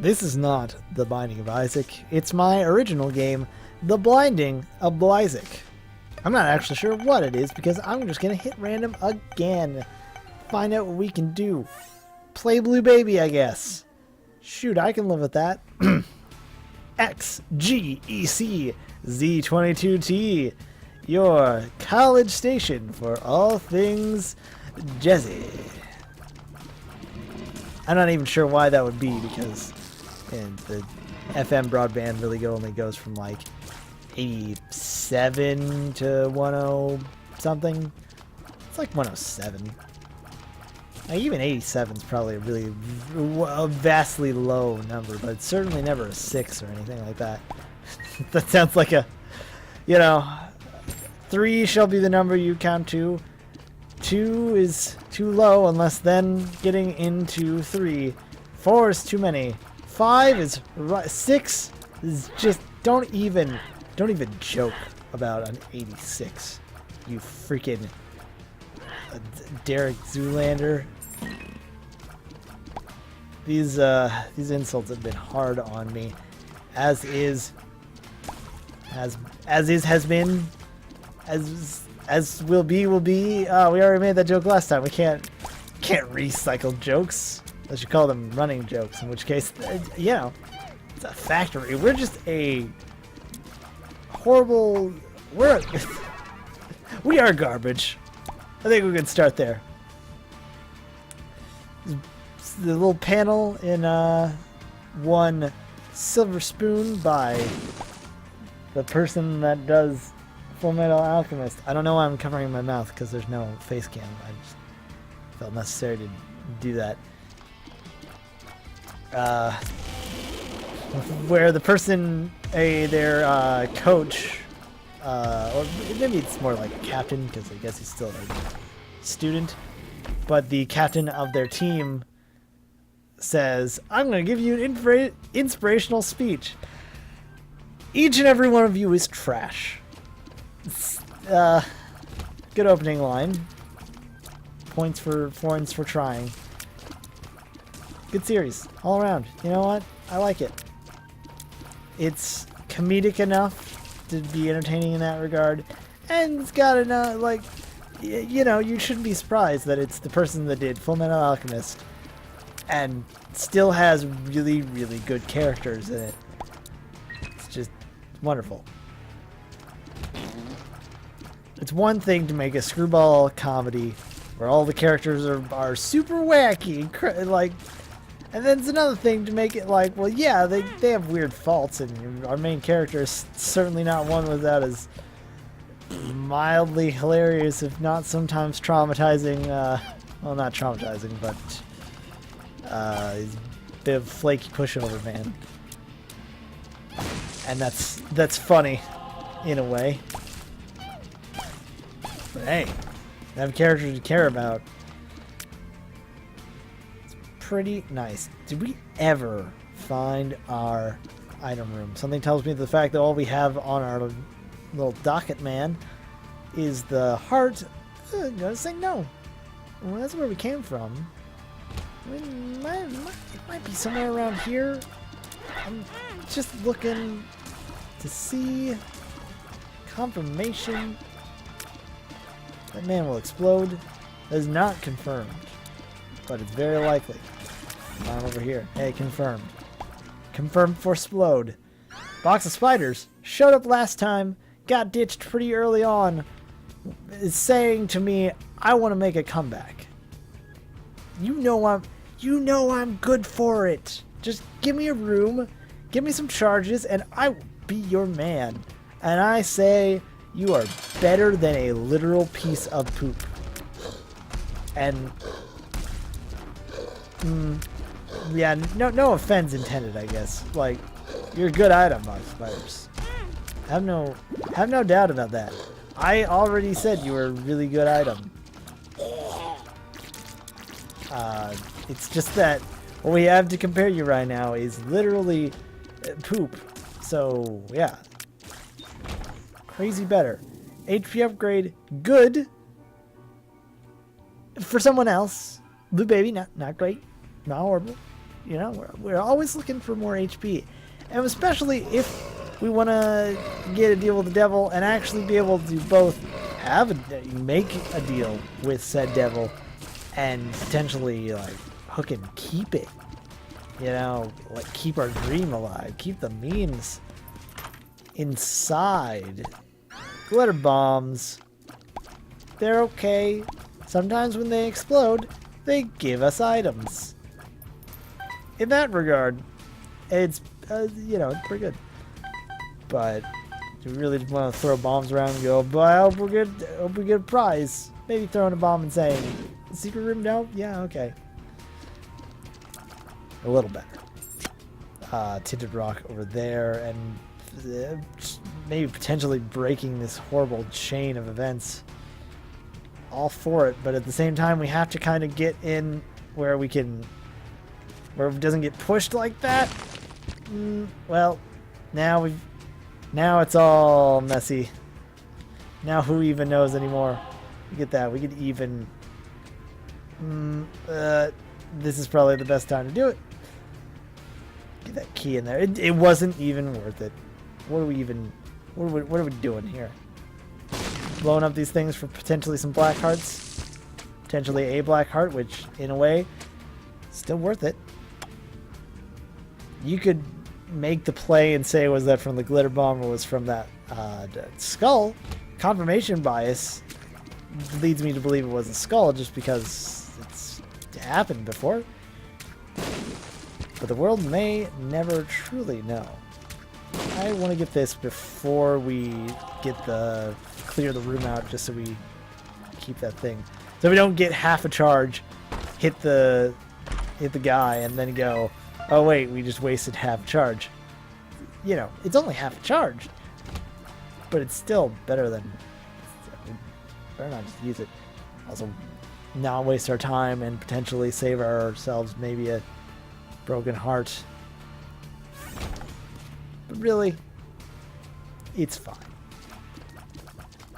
This is not The Binding of Isaac. It's my original game, The Blinding of Isaac. I'm not actually sure what it is because I'm just going to hit random again. Find out what we can do. Play Blue Baby, I guess. Shoot, I can live with that. XGEC Z22T, your college station for all things jazzy. I'm not even sure why that would be because the FM broadband really only goes from like 87 to 10 something. It's like 107. Like even 87 is probably a vastly low number, but it's certainly never a 6 or anything like that. That sounds like a, 3 shall be the number you count to. 2 is too low unless then getting into 3. 4 is too many. 5 is right. 6 is just don't even joke about an 86. You freaking Derek Zoolander. These insults have been hard on me, as will be. We already made that joke last time. We can't recycle jokes. I should call them running jokes. In which case, it's a factory. We're just a horrible. We are garbage. I think we can start there. The little panel in one Silver Spoon by the person that does Full Metal Alchemist. I don't know why I'm covering my mouth because there's no face cam. I just felt necessary to do that. Where the person, their coach, or maybe it's more like a captain because I guess he's still a student, but the captain of their team says, I'm going to give you an inspirational speech. Each and every one of you is trash. Good opening line. Points for trying. Good series all around. You know what? I like it. It's comedic enough to be entertaining in that regard, and it's got enough, you shouldn't be surprised that it's the person that did Full Metal Alchemist and still has really, really good characters in it. It's just wonderful. It's one thing to make a screwball comedy where all the characters are super wacky, and then it's another thing to make it like, well, yeah, they have weird faults, and our main character is certainly not one without his mildly hilarious, if not sometimes traumatizing, well, not traumatizing, but he's a bit of flaky pushover man. And that's funny, in a way. But hey, have characters to care about. It's pretty nice. Did we ever find our item room? Something tells me the fact that all we have on our little docket man is the heart. I'm gonna say no. Well, that's where we came from. It might be somewhere around here. I'm just looking to see confirmation. That man will explode. That is not confirmed, but it's very likely. Come on over here. Hey, confirmed. Confirmed for explode. Box of spiders showed up last time. Got ditched pretty early on. Is saying to me, I want to make a comeback. You know I'm good for it. Just give me a room, give me some charges, and I will be your man. And I say you are better than a literal piece of poop. And yeah, no offense intended, I guess. Like, you're a good item, Box Spiders. Have no doubt about that. I already said you were a really good item. It's just that what we have to compare you right now is literally poop. So, yeah. Crazy better. HP upgrade, good. For someone else. Blue Baby, not great. Not horrible. You know, we're always looking for more HP. And especially if we want to get a deal with the devil and actually be able to both make a deal with said devil and potentially like hook and keep it. You know, like keep our dream alive, keep the memes inside. Glitter bombs, they're okay. Sometimes when they explode, they give us items. In that regard, it's you know, it's pretty good. But do we really just want to throw bombs around and go, but I hope we get a prize. Maybe throwing a bomb and saying, secret room, no? Yeah, okay. A little better. Tinted rock over there, and maybe potentially breaking this horrible chain of events. All for it, but at the same time, we have to kind of get in where we can, where it doesn't get pushed like that. Well, now it's all messy. Now who even knows anymore? We get that. We could even. This is probably the best time to do it. Get that key in there. It wasn't even worth it. What are we even? What are we doing here? Blowing up these things for potentially some black hearts. Potentially a black heart, which in a way, still worth it. You could make the play and say, was that from the glitter bomb or was from that skull? Confirmation bias leads me to believe it was a skull just because it's happened before. But the world may never truly know. I want to get this before we get clear the room out, just so we keep that thing. So we don't get half a charge, hit the guy, and then go, oh wait, we just wasted half a charge. You know, it's only half a charge, but it's still better than. Better not just use it. Also, not waste our time and potentially save ourselves maybe a broken heart. But really, it's fine.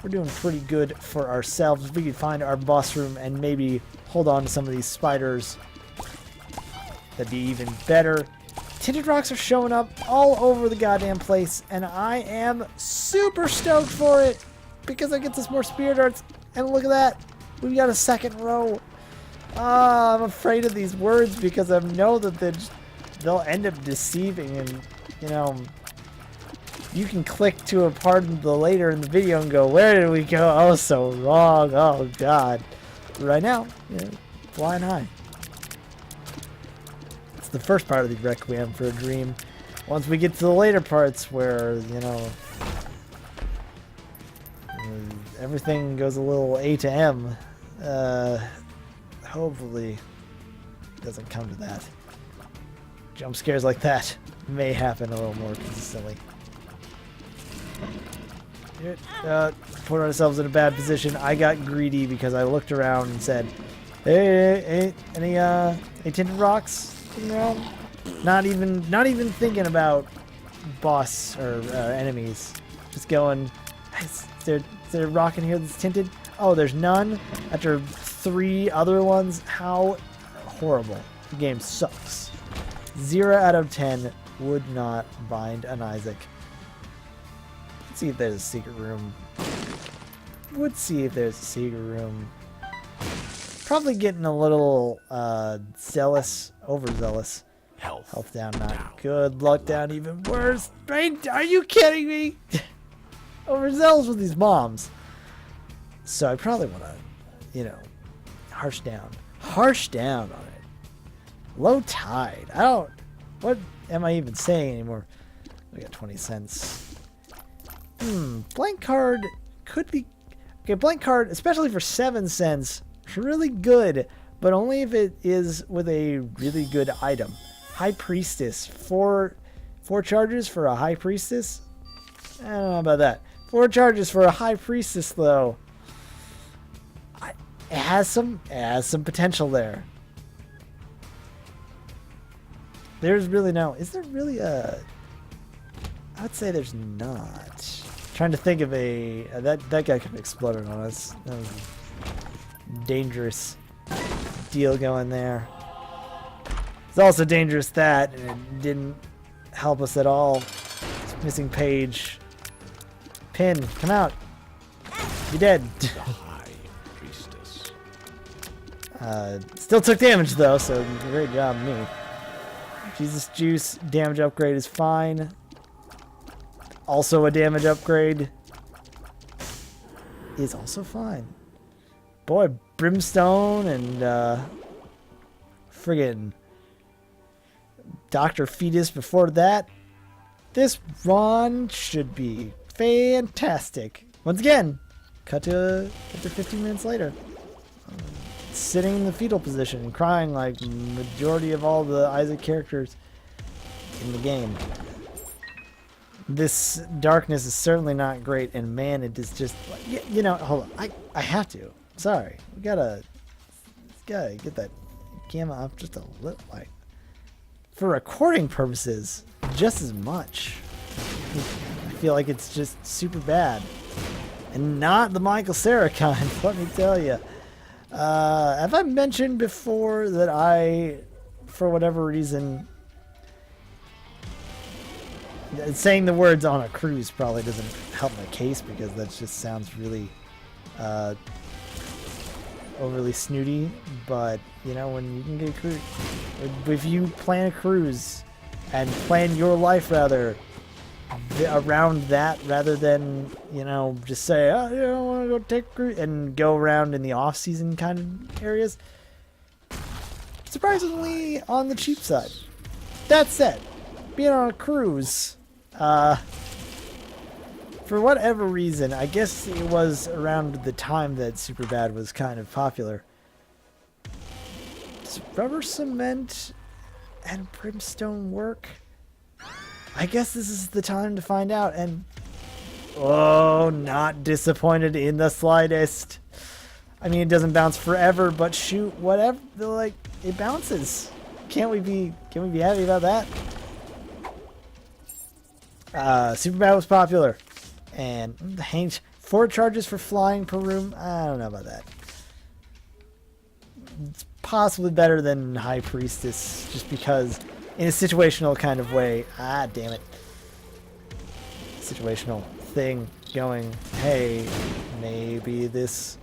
We're doing pretty good for ourselves. If we could find our boss room and maybe hold on to some of these spiders, that'd be even better. Tinted rocks are showing up all over the goddamn place, and I am super stoked for it because I get this more spirit arts. And look at that, we got a second row. I'm afraid of these words because I know that they'll end up deceiving, and you know, you can click to a part of the later in the video and go, where did we go? Oh, so wrong. Oh god. Right now, yeah, flying high. It's the first part of the Requiem for a Dream. Once we get to the later parts where, you know, everything goes a little A to M, hopefully it doesn't come to that. Jump scares like that may happen a little more consistently. Put ourselves in a bad position. I got greedy because I looked around and said, hey, any tinted rocks sitting around? Not even thinking about boss or enemies. Just going, is there a rock in here that's tinted? Oh, there's none? After 3 other ones? How horrible. The game sucks. 0 out of 10 would not bind an Isaac. Let's see if there's a secret room. Would see if there's a secret room. Probably getting a little zealous, overzealous. Health down, not good. Luck down, even worse. Are you kidding me? Overzealous with these bombs. So I probably want to, you know, harsh down on it. Low tide. What am I even saying anymore? We got 20 cents. Blank card could be okay. Blank card, especially for 7 cents, is really good, but only if it is with a really good item. High Priestess, 4 charges for a High Priestess. I don't know about that. 4 charges for a High Priestess, though. It has some potential there. There's really no. Is there really a? I would say there's not. Trying to think of a that guy could have exploded on us. That was a dangerous deal going there. It's also dangerous that, and it didn't help us at all. It's missing page. Pin, come out. You're dead. The High Priestess. Still took damage though, so great job, me. Jesus Juice, damage upgrade is fine. Also a damage upgrade is also fine. Boy, Brimstone and friggin' Dr. Fetus before that. This run should be fantastic. Once again, cut to 15 minutes later. Sitting in the fetal position and crying like majority of all the Isaac characters in the game. This darkness is certainly not great, and man, it is just, you know, hold on, I have to. Sorry, we gotta get that gamma up just a little, like, for recording purposes, just as much. I feel like it's just super bad, and not the Michael Cera kind. Let me tell you. Have I mentioned before that I, for whatever reason, saying the words on a cruise probably doesn't help my case because that just sounds really overly snooty, but you know, when you can get a cruise, if you plan a cruise and plan your life rather around that rather than, you know, just say, oh, you know, I want to go take a cruise and go around in the off-season kind of areas, surprisingly on the cheap side. That said, being on a cruise, for whatever reason, I guess it was around the time that Superbad was kind of popular. Does rubber cement and brimstone work? I guess this is the time to find out, and oh, not disappointed in the slightest. I mean, it doesn't bounce forever, but shoot, whatever, like, it bounces. Can we be happy about that? Superbad was popular, and 4 charges for flying per room. I don't know about that. It's possibly better than High Priestess, just because in a situational kind of way. Ah, damn it. Situational thing going, hey, maybe there's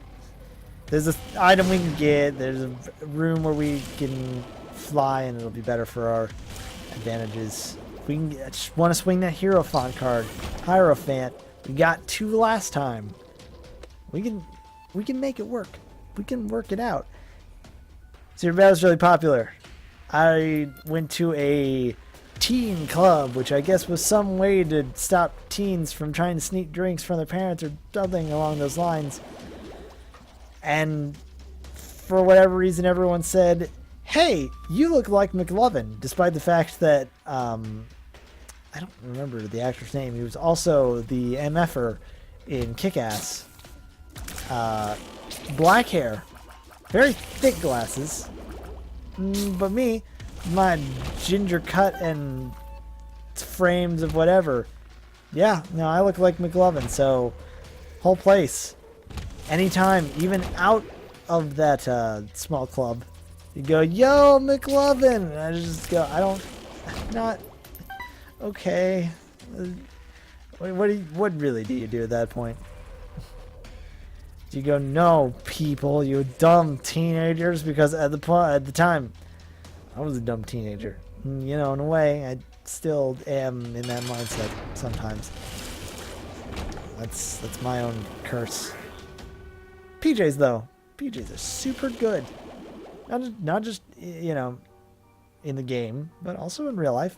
this item we can get, there's a room where we can fly and it'll be better for our advantages. I just want to swing that Hierophant card. Hierophant. We got 2 last time. We can make it work. We can work it out. Superbad was really popular. I went to a teen club, which I guess was some way to stop teens from trying to sneak drinks from their parents or something along those lines. And for whatever reason, everyone said, hey, you look like McLovin, despite the fact that, I don't remember the actor's name. He was also the MFer in Kick-Ass. Black hair. Very thick glasses. But me, my ginger cut and frames of whatever. Yeah, no, I look like McLovin, so whole place. Anytime, even out of that small club, you go, yo, McLovin! And I just go, not, okay. What really do you do at that point? Do you go, no, people, you dumb teenagers? Because at the time, I was a dumb teenager. You know, in a way, I still am in that mindset sometimes. That's my own curse. PJs, though. PJs are super good. Not just, you know, in the game, but also in real life.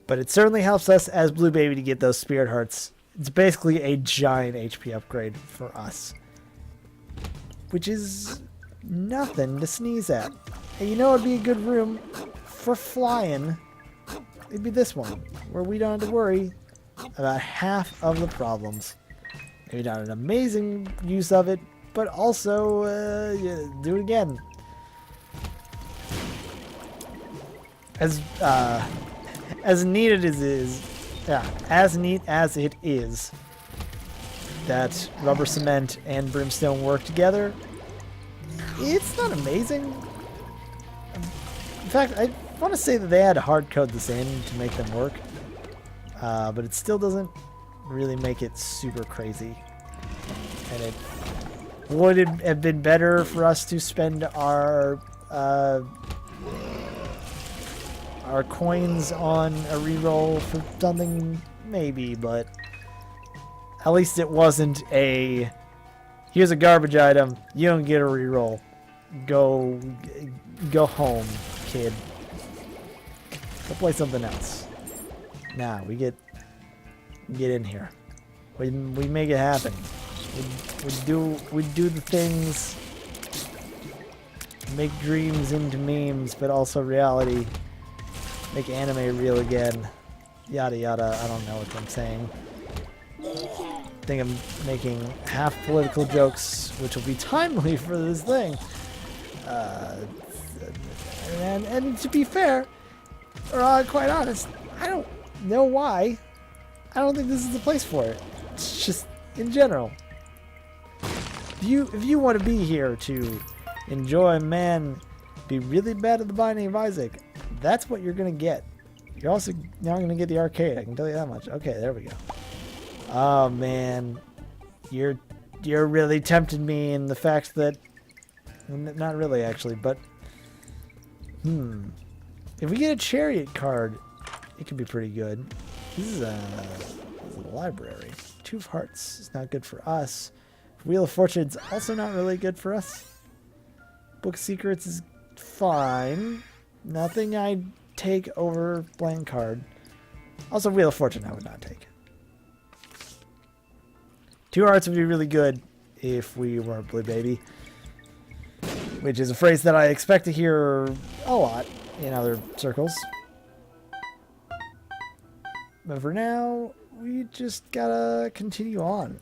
But it certainly helps us as Blue Baby to get those Spirit Hearts. It's basically a giant HP upgrade for us. Which is nothing to sneeze at. And you know it'd be a good room for flying? It'd be this one, where we don't have to worry about half of the problems. Maybe not an amazing use of it, but also do it again. As neat as it is that rubber cement and brimstone work together, it's not amazing. fact, I want to say that they had hard code this in to make them work. But it still doesn't really make it super crazy. And it would have been better for us to spend our coins on a reroll for something, maybe, but at least it wasn't a, here's a garbage item, you don't get a reroll. Go home, kid. Go play something else. Nah, we get in here. We make it happen. We do the things. Make dreams into memes, but also reality. Make anime real again. Yada yada. I don't know what I'm saying. I think I'm making half political jokes, which will be timely for this thing. And to be fair, or quite honest, I don't know why. I don't think this is the place for it. It's just in general. If you want to be here to enjoy man be really bad at the Binding of Isaac, that's what you're gonna get. You're also not gonna get the arcade, I can tell you that much. Okay, there we go. Oh man, you're really tempting me in the fact that, not really actually, but if we get a chariot card, it could be pretty good. This is a library. 2 of Hearts is not good for us. Wheel of Fortune's also not really good for us. Book of Secrets is fine. Nothing I'd take over blank card. Also, Wheel of Fortune I would not take. 2 Hearts would be really good if we weren't Blue Baby, which is a phrase that I expect to hear a lot in other circles. But for now, we just gotta continue on.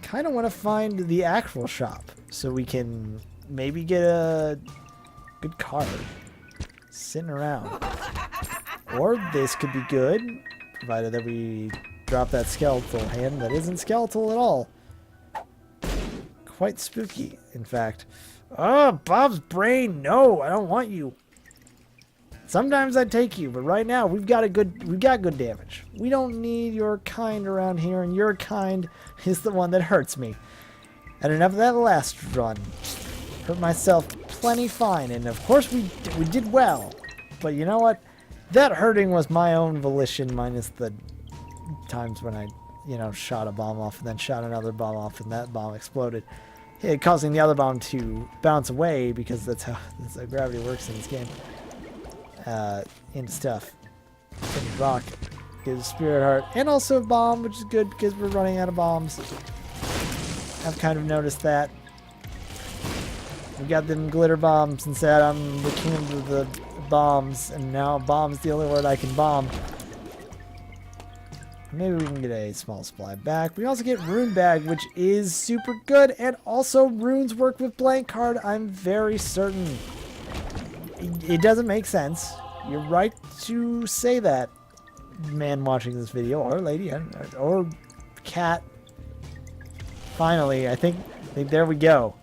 Kind of want to find the actual shop so we can maybe get a good card sitting around. Or this could be good, provided that we drop that skeletal hand that isn't skeletal at all. Quite spooky, in fact. Oh, Bob's brain, no, I don't want you. Sometimes I'd take you, but right now we've got good damage. We don't need your kind around here, and your kind is the one that hurts me. And enough of that last run. Hurt myself plenty fine, and of course we did well. But you know what? That hurting was my own volition, minus the times when I, shot a bomb off and then shot another bomb off, and that bomb exploded, causing the other bomb to bounce away, because that's how gravity works in this game. Into stuff. Into rock. Gives Spirit Heart. And also a bomb, which is good because we're running out of bombs. I've kind of noticed that. We got them glitter bombs and said I'm the king of the bombs, and now bomb's the only word I can bomb. Maybe we can get a small supply back. We also get Rune Bag, which is super good, and also runes work with blank card, I'm very certain. It doesn't make sense. You're right to say that, man watching this video, or lady, or cat. Finally, I think there we go.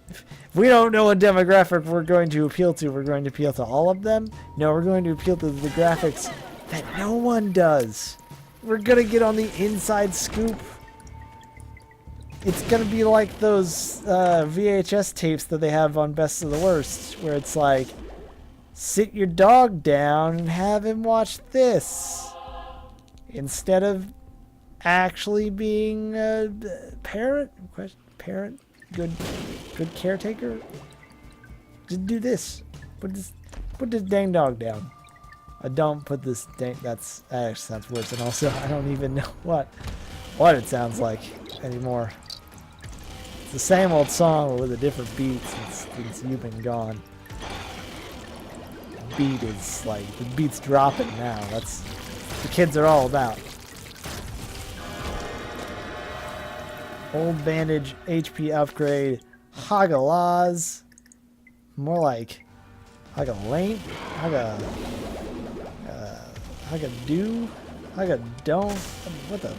If we don't know what demographic we're going to appeal to, we're going to appeal to all of them. No, we're going to appeal to the graphics that no one does. We're going to get on the inside scoop. It's going to be like those VHS tapes that they have on Best of the Worst, where it's like, sit your dog down and have him watch this. Instead of actually being a parent, good caretaker. Just do this. Put this dang dog down. Don't put this dang, that actually sounds worse, and also I don't even know what it sounds like anymore. It's the same old song with a different beat since you've been gone. The beat is like, the beat's dropping now. That's the kids are all about. Old bandage, HP upgrade, Hagalaz. More like Hagalane, Hagadoo, Hagadone. What the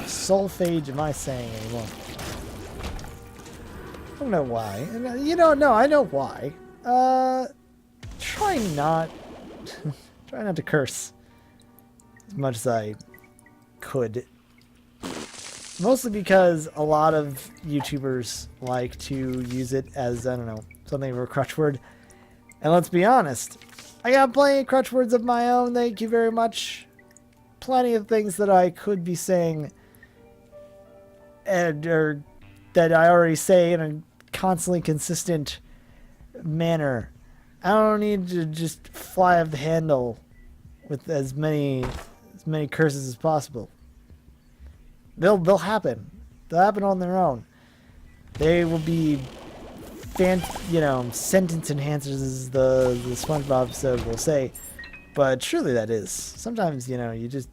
sulfage am I saying anymore? I don't know why. No, I know why. trying not try not to curse as much as I could. Mostly because a lot of YouTubers like to use it as, I don't know, something of a crutch word. And let's be honest, I got plenty of crutch words of my own, thank you very much. Plenty of things that I could be saying or that I already say in a constantly consistent manner. I don't need to just fly off the handle with as many curses as possible. They'll happen. They'll happen on their own. They will be sentence enhancers, as the SpongeBob episode will say. But surely that is. Sometimes, you just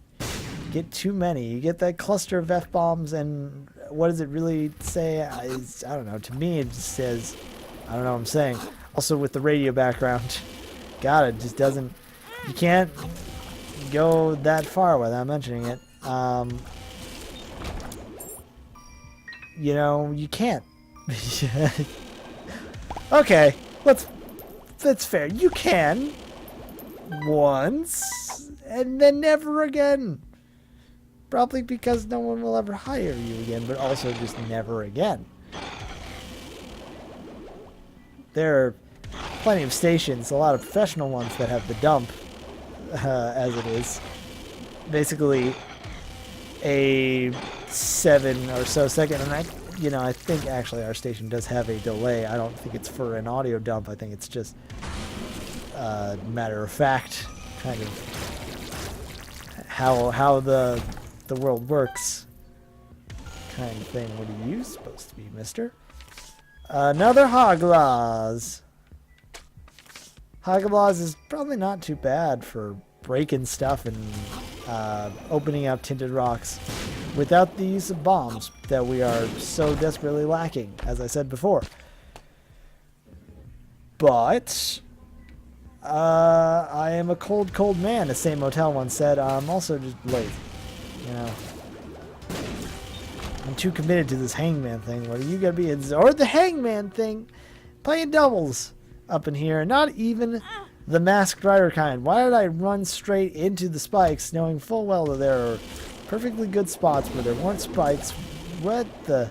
get too many. You get that cluster of F-bombs, and what does it really say? I don't know. To me, it just says, I don't know what I'm saying. Also, with the radio background, God, it just doesn't, you can't go that far without mentioning it. You can't. Okay, that's fair. You can once and then never again. Probably because no one will ever hire you again, but also just never again. There are plenty of stations, a lot of professional ones that have the dump, as it is. Basically, a 7 or so second, and I think actually our station does have a delay. I don't think it's for an audio dump. I think it's just matter of fact, kind of how the world works, kind of thing. What are you supposed to be, mister? Another Hoglaws. Hoglaws is probably not too bad for breaking stuff and opening up tinted rocks without the use of bombs that we are so desperately lacking, as I said before. But I am a cold man, as Same Motel once said. I'm also just lazy, I'm too committed to this hangman thing. What are you gonna be? Or the hangman thing, playing doubles up in here, not even the masked rider kind. Why did I run straight into the spikes, knowing full well that there are perfectly good spots where there weren't spikes? What the?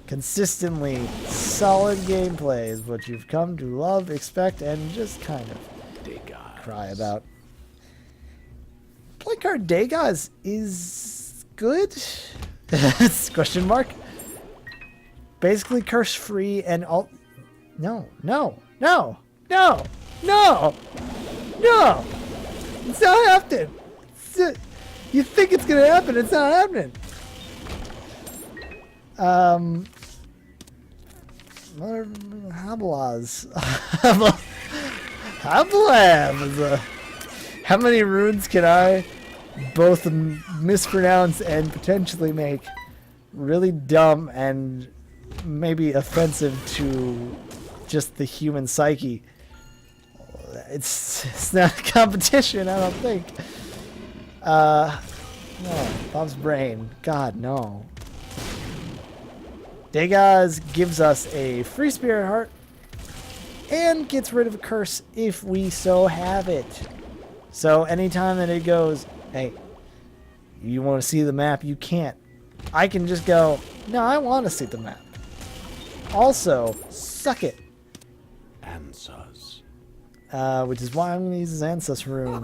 Consistently solid gameplay is what you've come to love, expect, and just kind of cry about. Play card Degas is good? Question mark. Basically curse free and all. No. It's not happening. You think it's gonna happen? It's not happening. Hablas. Hablab. How many runes can I both mispronounce and potentially make really dumb and maybe offensive to just the human psyche? It's not a competition, I don't think. No, Bob's brain. God, no. Degas gives us a free spirit heart and gets rid of a curse if we so have it. So anytime that it goes, hey, you want to see the map? You can't. I can just go, no, I want to see the map. Also, suck it. Answers. Which is why I'm going to use his Ancestor rune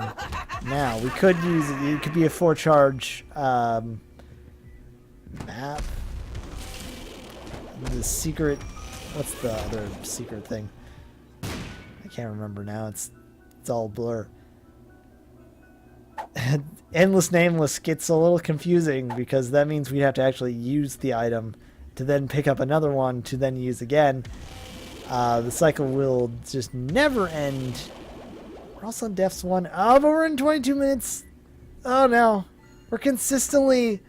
now. We could use it. It could be a 4-charge map. The secret. What's the other secret thing? I can't remember now. It's all blur. Endless Nameless gets a little confusing because that means we have to actually use the item to then pick up another one to then use again. The cycle will just never end. We're also on Death's 1. Oh, but we're in 22 minutes. Oh no. We're consistently,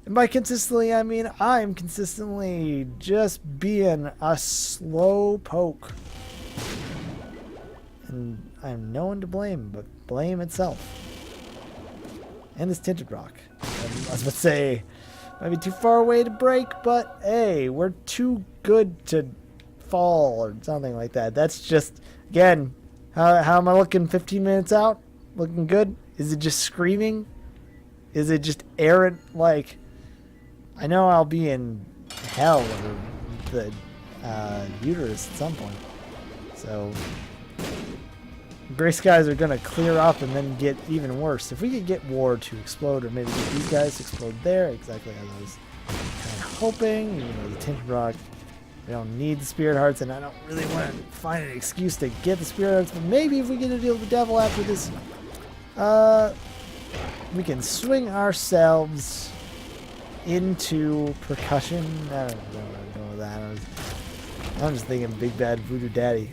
and by consistently I mean I'm consistently just being a slow poke. And I'm no one to blame but blame itself. And this tinted rock. I was about to say, might be too far away to break, but hey, we're too good to fall or something like that. That's just, again, how am I looking 15 minutes out? Looking good? Is it just screaming? Is it just errant? Like, I know I'll be in hell or the uterus at some point. So, gray skies are going to clear up and then get even worse. If we could get war to explode, or maybe get these guys to explode there, exactly as I was kind of hoping, even though the tinted rock, we don't need the spirit hearts, and I don't really want to find an excuse to get the spirit hearts, but maybe if we get to deal with the devil after this, we can swing ourselves into percussion. I don't know where I'm going with that. I'm just thinking big bad voodoo daddy.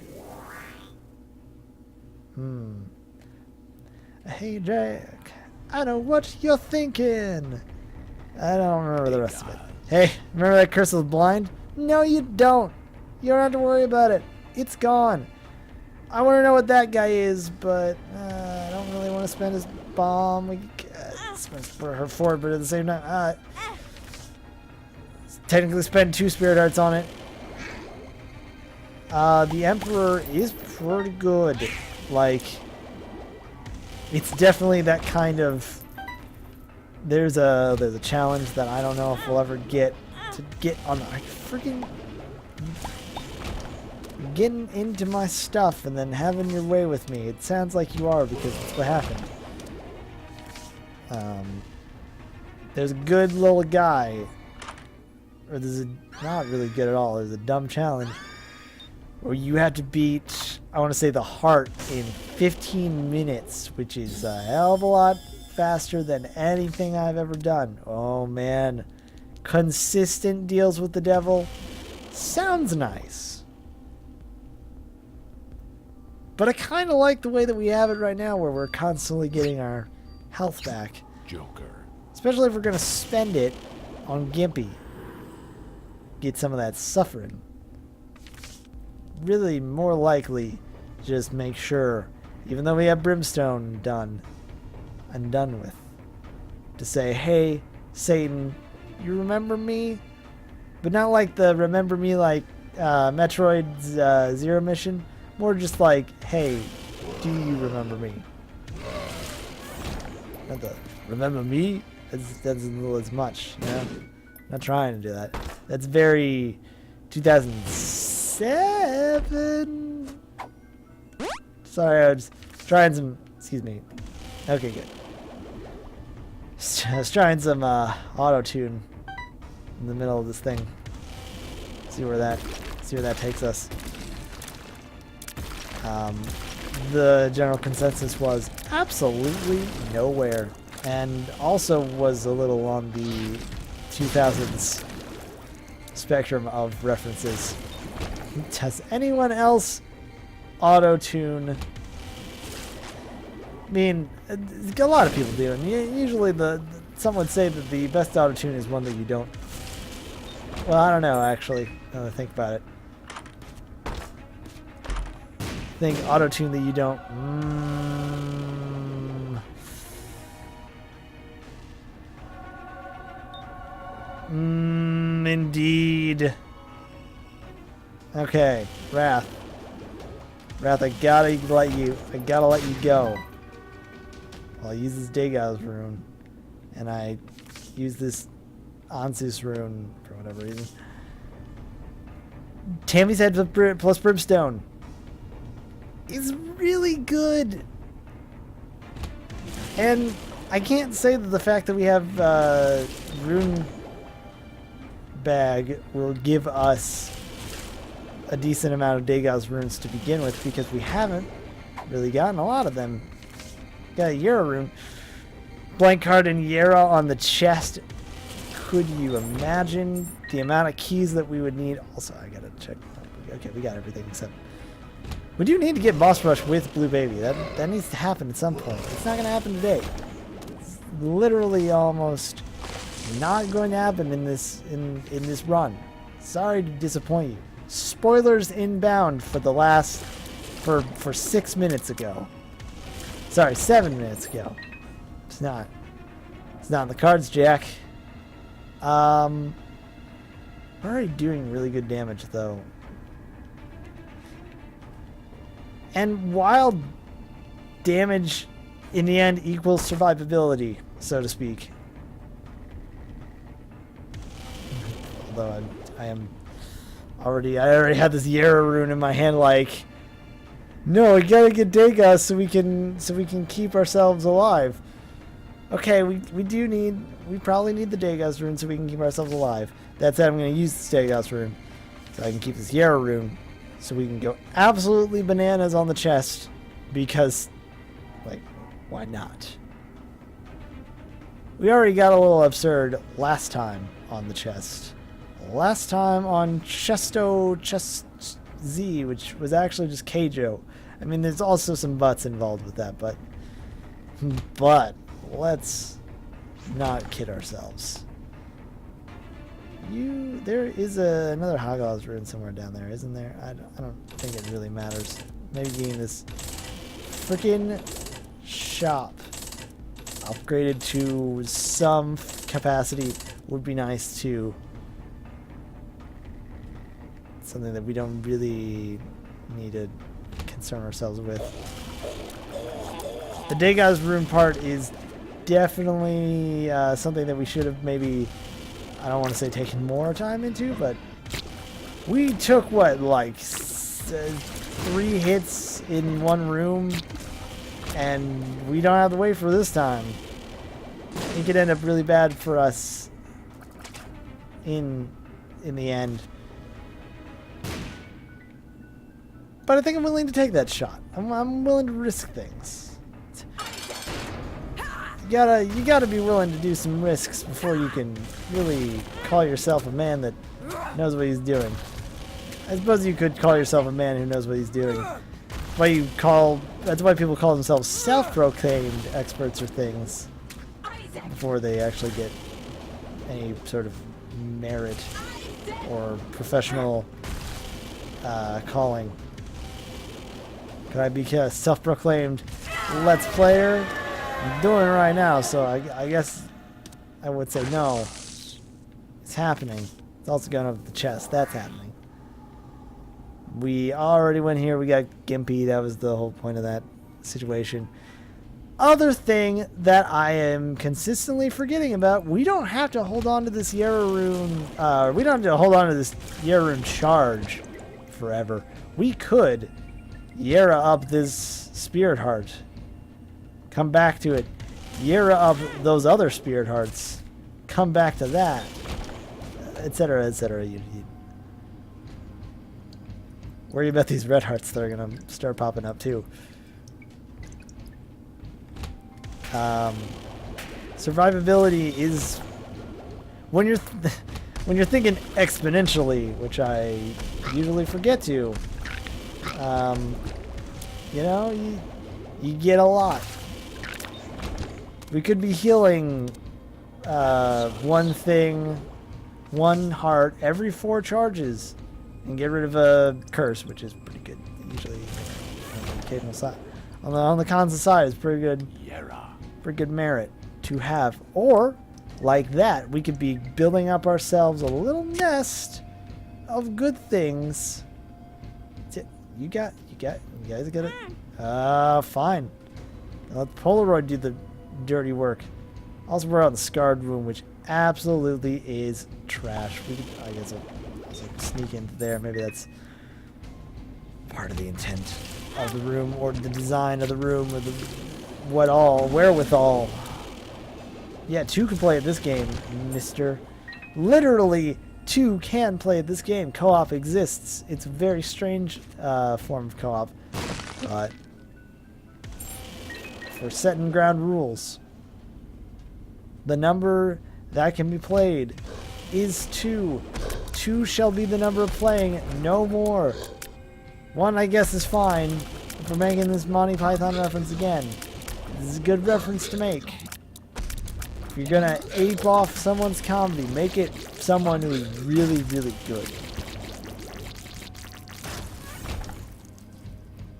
Hey Jack, I know what you're thinking. I don't remember the rest of it. Hey, remember that curse was blind? No, you don't. You don't have to worry about it. It's gone. I want to know what that guy is, but I don't really want to spend his bomb. We spend for her forward, but at the same time, technically spend 2 spirit hearts on it. The Emperor is pretty good. Like, it's definitely that kind of. There's a challenge that I don't know if we'll ever get on. I freaking getting into my stuff and then having your way with me. It sounds like you are, because that's what happened. There's a good little guy, or there's a not really good at all. There's a dumb challenge where you have to beat, I want to say, the heart in 15 minutes, which is a hell of a lot faster than anything I've ever done. Oh man, consistent deals with the devil sounds nice, but I kind of like the way that we have it right now, where we're constantly getting our health back. Joker. Especially if we're gonna spend it on Gimpy. Get some of that suffering. Really more likely just make sure, even though we have Brimstone done and done with, to say, hey, Satan, you remember me? But not like the remember me like Metroid Zero mission. More just like, hey, do you remember me? Not the remember me? That's a little as much, you know? Not trying to do that. That's very 2007. Sorry, I was trying some. Excuse me. Okay, good. I was trying some auto tune in the middle of this thing. See where that takes us. The general consensus was absolutely nowhere, and also was a little on the 2000s spectrum of references. Does anyone else auto-tune? I mean, a lot of people do, and usually some would say that the best auto-tune is one that you don't. Well, I don't know, actually, now that I think about it. I think auto-tune that you don't. Indeed. Okay, Wrath. Wrath, I gotta let you go. I'll use this Dagon's rune, and I use this Ansus rune for whatever reason. Tammy's head plus Brimstone is really good, and I can't say that the fact that we have rune bag will give us a decent amount of Dagon's runes to begin with, because we haven't really gotten a lot of them. Got a Yera rune. Blank card and Yera on the chest. Could you imagine the amount of keys that we would need? Also, I gotta check. Okay, we got everything except. We do need to get Boss Rush with Blue Baby. That needs to happen at some point. It's not gonna happen today. It's literally almost not going to happen in this run. Sorry to disappoint you. Spoilers inbound for the last for 6 minutes ago. Sorry, 7 minutes ago. It's not in the cards, Jack. We're already doing really good damage though. And wild damage in the end equals survivability, so to speak. Although I already had this Yarrow rune in my hand, like, no, we gotta get Degas so we can keep ourselves alive. Okay, we probably need the Degas rune so we can keep ourselves alive. That said, I'm gonna use this Degas rune so I can keep this Yarrow rune so we can go absolutely bananas on the chest, because, like, why not? We already got a little absurd last time on the chest. Last time on Chest Z, which was actually just Keijo. I mean, there's also some butts involved with that, but let's not kid ourselves. There is another Hagos rune somewhere down there, isn't there? I don't think it really matters. Maybe getting this freaking shop upgraded to some capacity would be nice too. Something that we don't really need to concern ourselves with. The Degas rune part is definitely something that we should have maybe, I don't want to say taken more time into, but we took, what, like 3 hits in one room, and we don't have to wait for this time. It could end up really bad for us in the end. But I think I'm willing to take that shot. I'm willing to risk things. You gotta be willing to do some risks before you can really call yourself a man that knows what he's doing. I suppose you could call yourself a man who knows what he's doing. That's why people call themselves self-proclaimed experts or things before they actually get any sort of merit or professional calling. Could I be a self-proclaimed Let's Player? I'm doing it right now, so I guess I would say no. It's happening. It's also going up the chest. That's happening. We already went here. We got Gimpy. That was the whole point of that situation. Other thing that I am consistently forgetting about, we don't have to hold on to this Yarrow rune. We don't have to hold on to this Yarrow rune charge forever. We could Yarrow up this Spirit Heart. Come back to it. Yarrow up those other Spirit Hearts. Come back to that. Etc. etc. Worry about these red hearts that are going to start popping up too. Survivability is when you're thinking exponentially, which I usually forget to. You know, you get a lot. We could be healing one heart every 4 charges and get rid of a curse, which is pretty good. Usually, on the occasional side, on the cons side, it's pretty good. Pretty good merit to have. Or like that, we could be building up ourselves a little nest of good things. You guys got it. Fine. Let Polaroid do the dirty work. Also, we're on the Scarred Room, which absolutely is trash. I guess I'll sneak into there. Maybe that's part of the intent of the room, or the design of the room, or the wherewithal. Yeah, 2 can play at this game, mister. Literally, 2 can play at this game. Co-op exists. It's a very strange form of co-op, but for setting ground rules, the number that can be played is 2. 2 shall be the number of playing, no more. 1, I guess, is fine. If we're making this Monty Python reference again, this is a good reference to make. If you're gonna ape off someone's comedy, make it someone who is really, really good.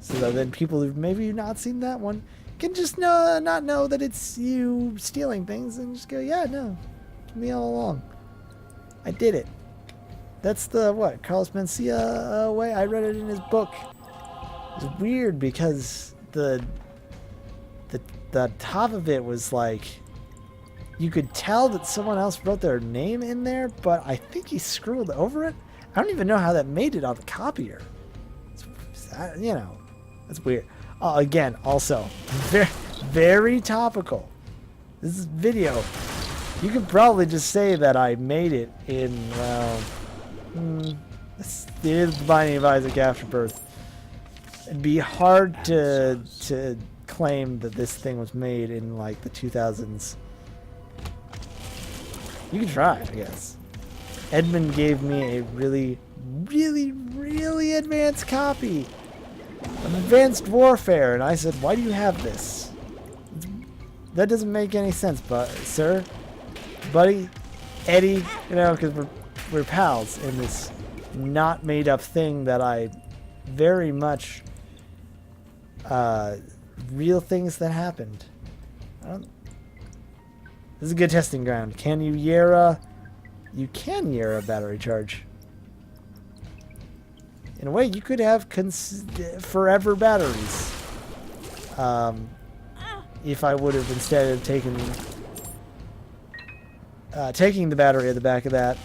So that then people who've maybe not seen that one can just not know that it's you stealing things and just go, yeah, no, me all along. I did it. That's the, Carlos Mencia way? I read it in his book. It's weird because the top of it was like, you could tell that someone else wrote their name in there, but I think he scribbled over it. I don't even know how that made it on the copier. You know, that's weird. Again, also, very, very topical. This is video. You could probably just say that I made it in, well, it is the Binding of Isaac Afterbirth. It'd be hard to claim that this thing was made in, like, the 2000s. You can try, I guess. Edmund gave me a really, really, really advanced copy of Advanced Warfare, and I said, why do you have this? That doesn't make any sense, but sir, buddy, Eddie, you know, because we're pals in this not made up thing that I very much real things that happened. This is a good testing ground. Can you Yera? You can Yera battery charge. In a way, you could have forever batteries. If I would have, instead of taking the battery at the back of that.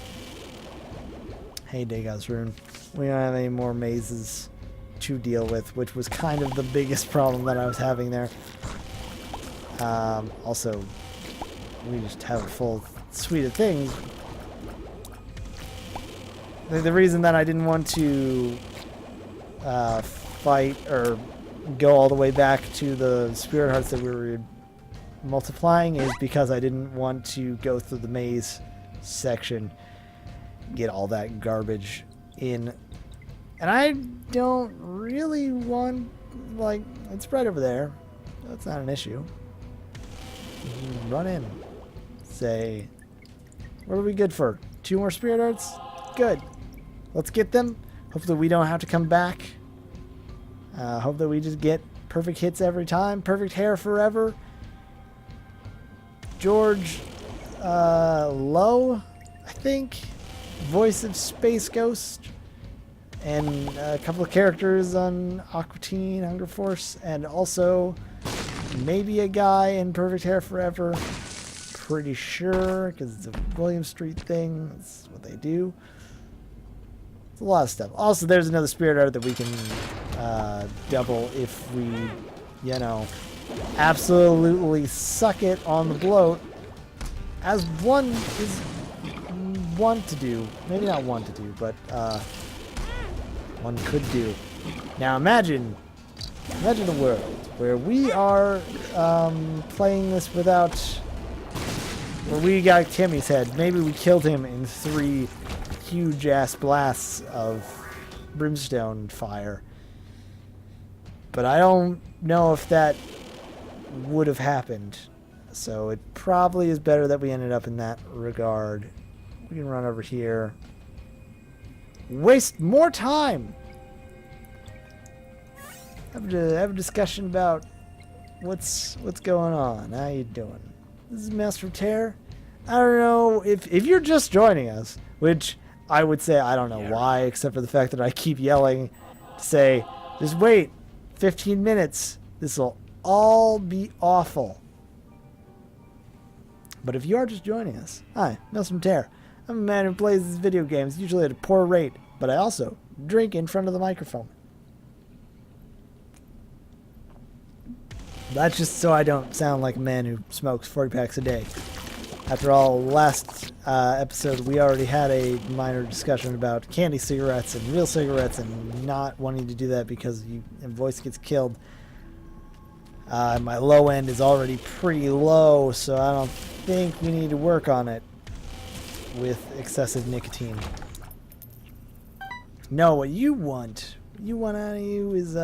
Hey, Degas Rune. We don't have any more mazes to deal with, which was kind of the biggest problem that I was having there. Also, we just have a full suite of things. The reason that I didn't want to fight or go all the way back to the spirit hearts that we were multiplying is because I didn't want to go through the maze section, get all that garbage in. And I don't really want, like, it's right over there. That's not an issue. Run in. Say, what are we good for? 2 more spirit hearts? Good. Let's get them. Hopefully we don't have to come back. Hope that we just get perfect hits every time. Perfect hair forever. George Lowe, I think. Voice of Space Ghost. And a couple of characters on Aqua Teen, Hunger Force. And also maybe a guy in Perfect Hair Forever. Pretty sure, because it's a William Street thing. That's what they do. It's a lot of stuff. Also, there's another spirit art that we can double if we, you know, absolutely suck it on the bloat, as one is want to do. Maybe not want to do, but one could do. Now imagine a world where we are playing this without, where we got Timmy's head. Maybe we killed him in 3 huge ass blasts of brimstone fire. But I don't know if that would have happened. So it probably is better that we ended up in that regard. We can run over here. Waste more time! Have a discussion about what's going on. How you doing? This is MaelstromTear. I don't know if you're just joining us, which I would say I don't know why, except for the fact that I keep yelling to say, just wait 15 minutes. This will all be awful. But if you are just joining us, hi, MaelstromTear. I'm a man who plays these video games, usually at a poor rate, but I also drink in front of the microphone. That's just so I don't sound like a man who smokes 40 packs a day. After all, last episode we already had a minor discussion about candy cigarettes and real cigarettes and not wanting to do that because your voice gets killed. My low end is already pretty low, so I don't think we need to work on it with excessive nicotine. No, what you want out of you is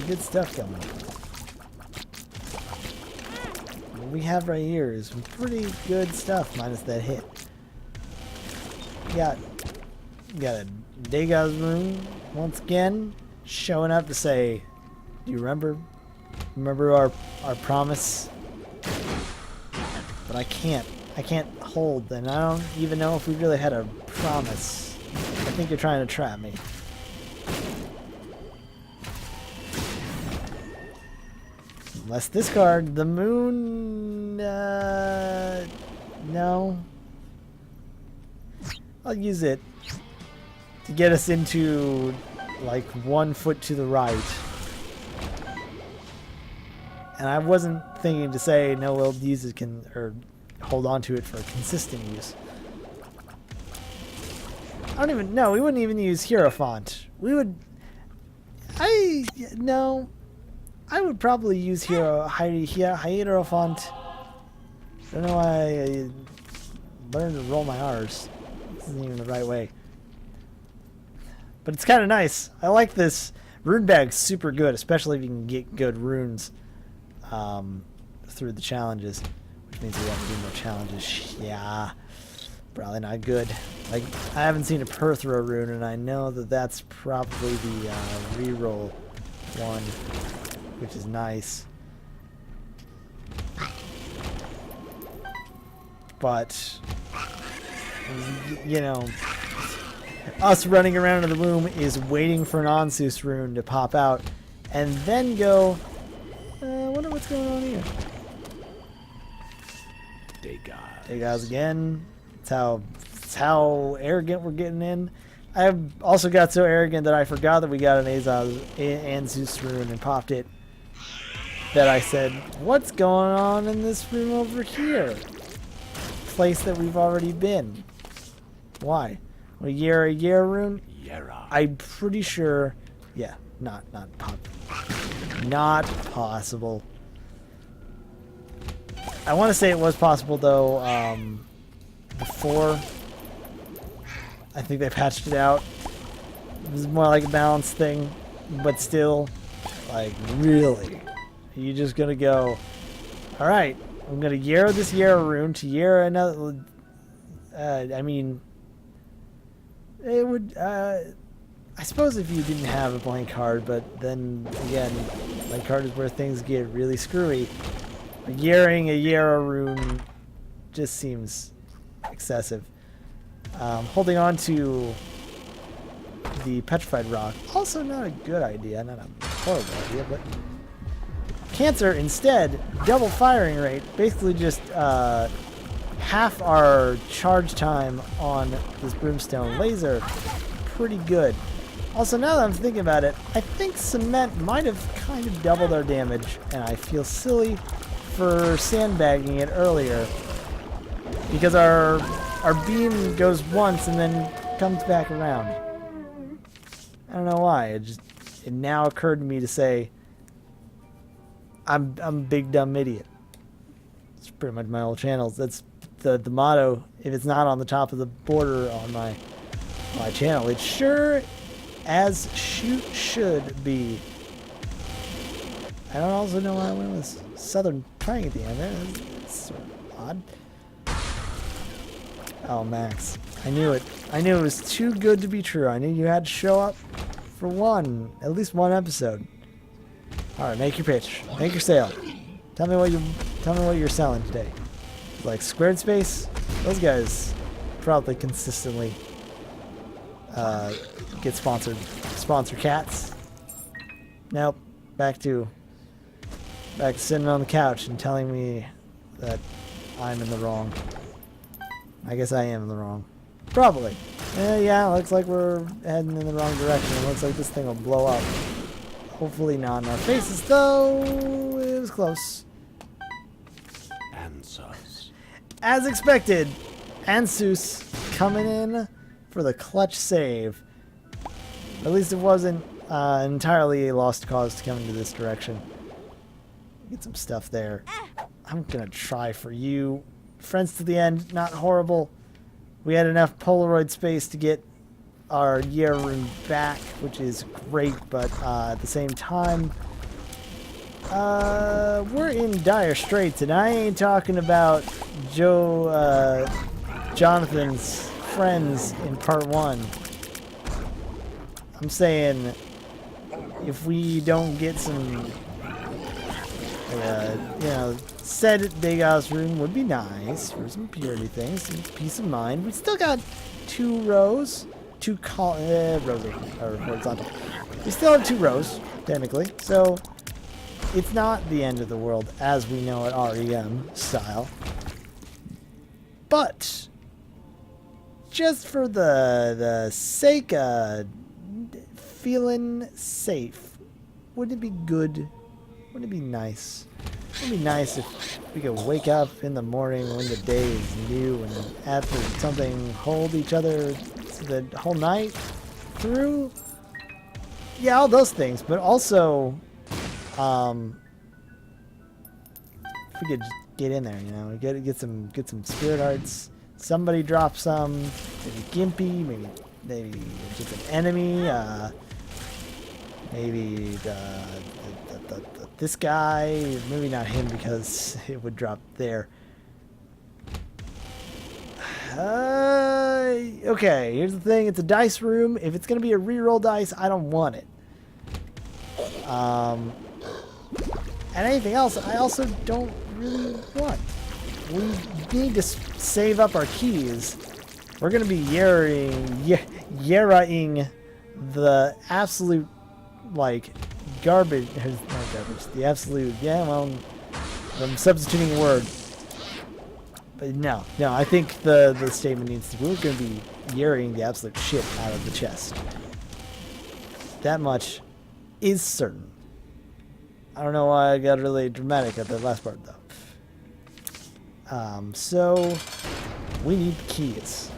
good stuff coming. What we have right here is some pretty good stuff, minus that hit. We got a Degas Rune once again showing up to say, do you remember our promise? But I can't hold, and I don't even know if we really had a promise. I think you're trying to trap me. Unless this card, the moon, no. I'll use it to get us into, like, 1 foot to the right. And I wasn't thinking to say no, we'll use it or hold on to it for consistent use. I don't even know. We wouldn't even use Hierophant. We would. No. I would probably use Hierophant. I don't know why I learned to roll my R's. This isn't even the right way. But it's kind of nice. I like this. Rune bag's super good, especially if you can get good runes through the challenges. Which means we have to do more challenges. Yeah. Probably not good. Like, I haven't seen a Perthro rune, and I know that that's probably the reroll one, which is nice. But, you know, us running around in the room is waiting for an Ansus rune to pop out, and then go, I wonder what's going on here. Degas again. It's how arrogant we're getting in. I've also got so arrogant that I forgot that we got an Anzus rune and popped it. That I said, what's going on in this room over here? Place that we've already been. Why? A year rune? Yera. I'm pretty sure. Yeah, not possible. I want to say it was possible though. Before, I think they patched it out. It was more like a balance thing, but still, like, really, are you just gonna go, all right, I'm gonna Yarrow this Yarrow rune to Yarrow another. I mean, it would. I suppose if you didn't have a blank card, but then again, blank card is where things get really screwy. Yarrowing a Yarrow rune just seems excessive. Holding on to the Petrified Rock, also not a good idea, not a horrible idea, but Cancer instead, double firing rate, basically just half our charge time on this Brimstone laser, pretty good. Also, now that I'm thinking about it, I think Cement might have kind of doubled our damage, and I feel silly for sandbagging it earlier. Because our beam goes once and then comes back around. I don't know why. It now occurred to me to say I'm a big dumb idiot. It's pretty much my whole channel. That's the motto. If it's not on the top of the border on my channel, it sure as should be. I don't also know why I went with Southern Twang at the end there. That's sort of odd. Oh, Max. I knew it. I knew it was too good to be true. I knew you had to show up for at least one episode. Alright, make your pitch. Make your sale. Tell me what you're selling today. Like Squared Space? Those guys probably consistently get sponsor cats. Nope. Back to sitting on the couch and telling me that I'm in the wrong. I guess I am in the wrong. Probably. Yeah, looks like we're heading in the wrong direction. It looks like this thing will blow up. Hopefully not in our faces, though. It was close. Answers. As expected, Ansus coming in for the clutch save. At least it wasn't entirely a lost cause to come into this direction. Get some stuff there. I'm gonna try for you. Friends to the end, not horrible. We had enough Polaroid space to get our year rune back, which is great, but at the same time, we're in dire straits, and I ain't talking about Jonathan's friends in part 1. I'm saying if we don't get some, said Degas rune would be nice for some purity things, some peace of mind. We still got 2 rows. 2 rows are horizontal. We still have 2 rows, technically. So it's not the end of the world as we know it REM style. But just for the sake of feeling safe, wouldn't it be good? Wouldn't it be nice? Wouldn't it be nice if we could wake up in the morning when the day is new and after something hold each other the whole night through? Yeah, all those things, but also, if we could just get in there, you know, get some spirit hearts. Somebody drop some, maybe Gimpy, maybe just an enemy, maybe this guy, maybe not him because it would drop there. Okay, here's the thing. It's a dice room. If it's going to be a reroll dice, I don't want it. And anything else, I also don't really want. We need to save up our keys. We're going to be yeraing the absolute, like, garbage. Not garbage. The absolute, yeah, well, I'm substituting a word. But no, I think the statement needs to be, we're going to be yeraing the absolute shit out of the chest. That much is certain. I don't know why I got really dramatic at the last part, though. So we need the keys.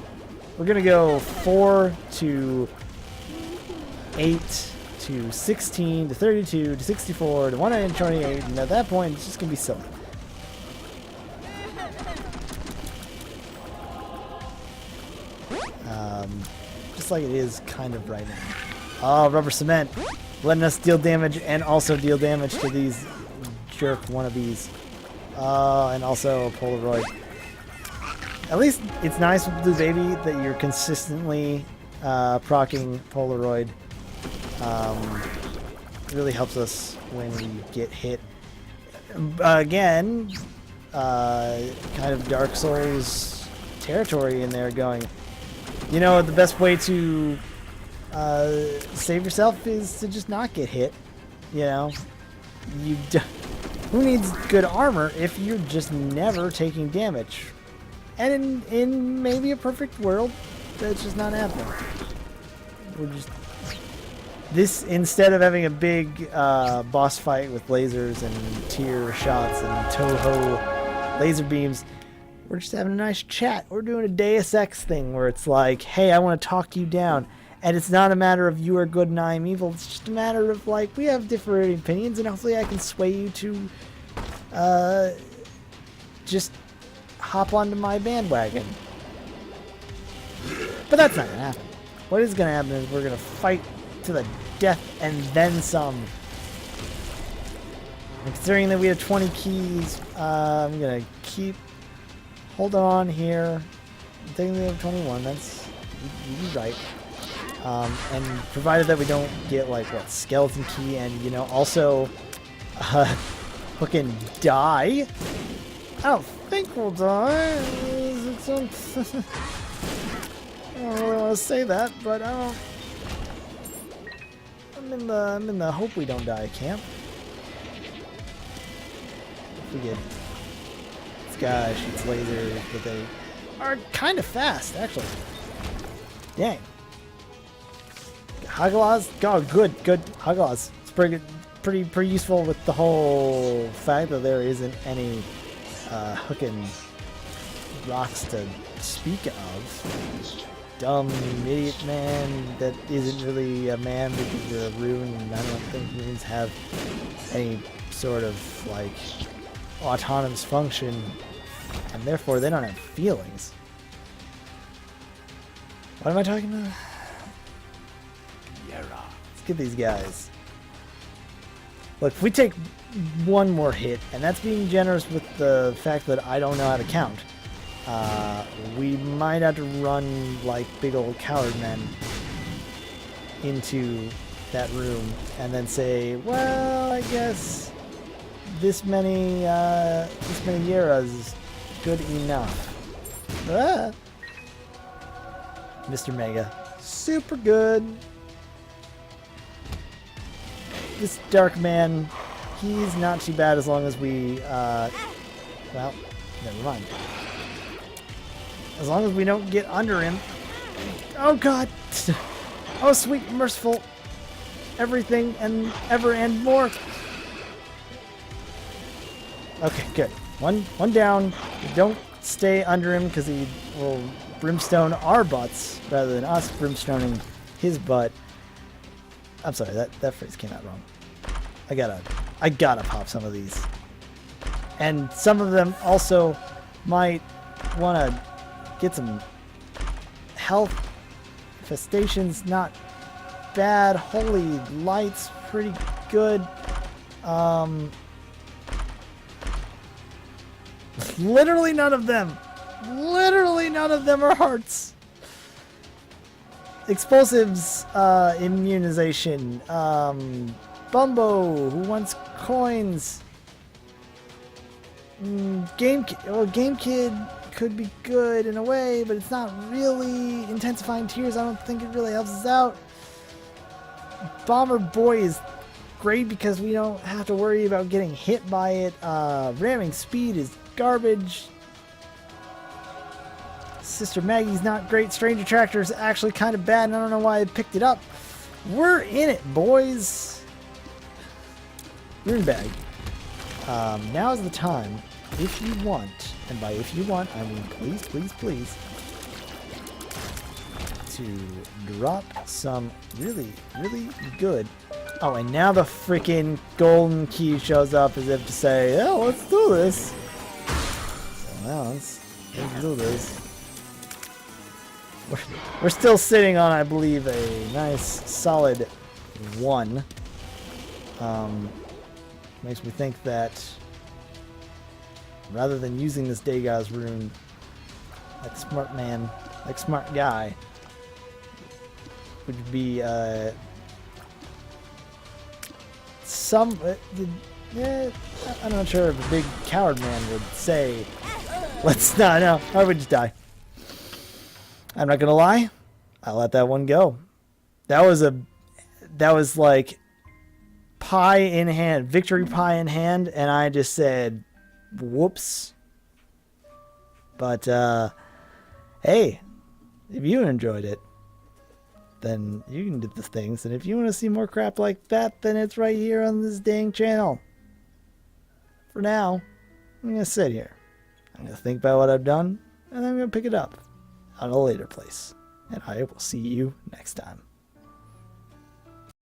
We're going to go 4 to 8 to 16 to 32 to 64 to 128, and at that point, it's just going to be silly. Just like it is kind of right now. Oh, rubber cement. Letting us deal damage and also deal damage to these jerk wannabes. And also a Polaroid. At least it's nice with Blue Baby that you're consistently proccing Polaroid. It really helps us when we get hit. Again, kind of Dark Souls territory in there going, you know, the best way to save yourself is to just not get hit. You know, who needs good armor if you're just never taking damage? And in maybe a perfect world, that's just not happening. We're just this, instead of having a big boss fight with lasers and tear shots and Toho laser beams, we're just having a nice chat. We're doing a Deus Ex thing where it's like, hey, I want to talk you down. And it's not a matter of you are good and I am evil. It's just a matter of, like, we have different opinions, and hopefully I can sway you to just hop onto my bandwagon. But that's not going to happen. What is going to happen is we're going to fight to the death and then some. And considering that we have 20 keys, I'm going to keep... Hold on here. I'm thinking we have 21. That's... You're right. And provided that we don't get, like, what, skeleton key and, you know, also fucking die. I don't think we'll die. I don't really want to say that, but I don't... I'm in the hope we don't die camp. If we get... This guy shoots lasers, but they are kind of fast, actually. Dang. Hagalaz? Oh, good. Hagalaz. It's pretty useful with the whole fact that there isn't any hooking rocks to speak of. Dumb idiot man that isn't really a man because you're a rune, and I don't think runes have any sort of, like, autonomous function, and therefore they don't have feelings. What am I talking about? Let's get these guys. Look, if we take one more hit, and that's being generous with the fact that I don't know how to count, we might have to run like big old coward men into that room and then say, well, I guess this many Yeras is good enough. Mr. Mega, super good. This dark man, he's not too bad as long as we, well, never mind. As long as we don't get under him. Oh god! Oh sweet, merciful. Everything and ever and more. Okay, good. One down. Don't stay under him because he will brimstone our butts rather than us brimstoning his butt. I'm sorry, that phrase came out wrong. I gotta pop some of these. And some of them also might want to get some health infestations. Not bad. Holy light's pretty good. Literally none of them. Literally none of them are hearts. Explosives, immunization. Bumbo, who wants coins. Game Kid could be good in a way, but it's not really intensifying tears. I don't think it really helps us out. Bomber Boy is great because we don't have to worry about getting hit by it. Ramming speed is garbage. Sister Maggie's not great. Strange Attractor is actually kind of bad, and I don't know why I picked it up. We're in it, boys. Rune bag. Now is the time, if you want, and by if you want, I mean please, please, please, to drop some really, really good. Oh, and now the freaking golden key shows up as if to say, yeah, let's do this. So now let's do this. We're still sitting on, I believe, a nice solid 1. Makes me think that rather than using this Degas rune, that smart man, that smart guy, would be I'm not sure if a big coward man would say, let's not, no, I would just die. I'm not gonna lie, I let that one go. That was like pie in hand, victory pie in hand, and I just said, whoops. But, hey, if you enjoyed it, then you can do the things, and if you want to see more crap like that, then it's right here on this dang channel. For now, I'm gonna sit here. I'm gonna think about what I've done, and I'm gonna pick it up on a later place. And I will see you next time.